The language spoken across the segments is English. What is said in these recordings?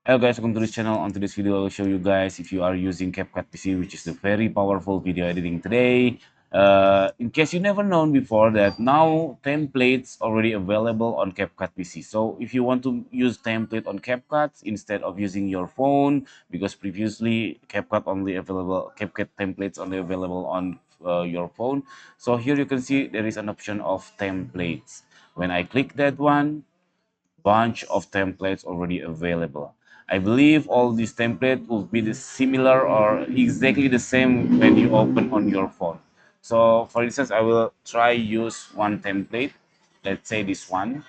Hello guys, welcome to this channel. On today's video, I will show you guys if you are using CapCut PC, which is the very powerful video editing today. In case you never known before that now templates already available on CapCut PC. So if you want to use template on CapCut instead of using your phone, because previously CapCut templates only available on your phone. So here you can see there is an option of templates. When I click that one, bunch of templates already available. I believe all these templates will be the similar or exactly the same when you open on your phone. So for instance, I will try use one template. Let's say this one.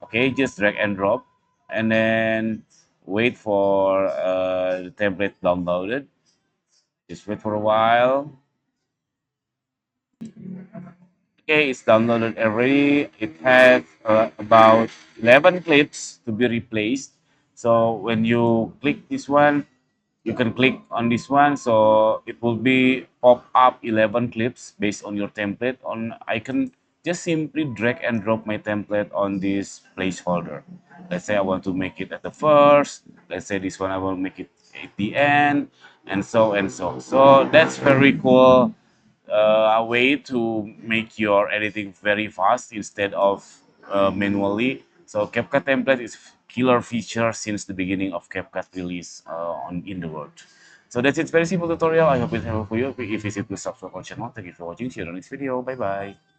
Okay, just drag and drop and then wait for the template downloaded. Just wait for a while. Okay, it's downloaded already. It has about 11 clips to be replaced. So when you click this one, you can click on this one. So it will be pop up 11 clips based on your template. On I can just simply drag and drop my template on this placeholder. Let's say I want to make it at the first. Let's say this one I will make it at the end, and so and so. So that's very cool, a way to make your editing very fast instead of manually. So CapCut template is killer feature since the beginning of CapCut release on in the world. So that's it. Very simple tutorial. I hope it's helpful for you. If it's it, please subscribe our channel. Thank you for watching. See you on the next video. Bye bye.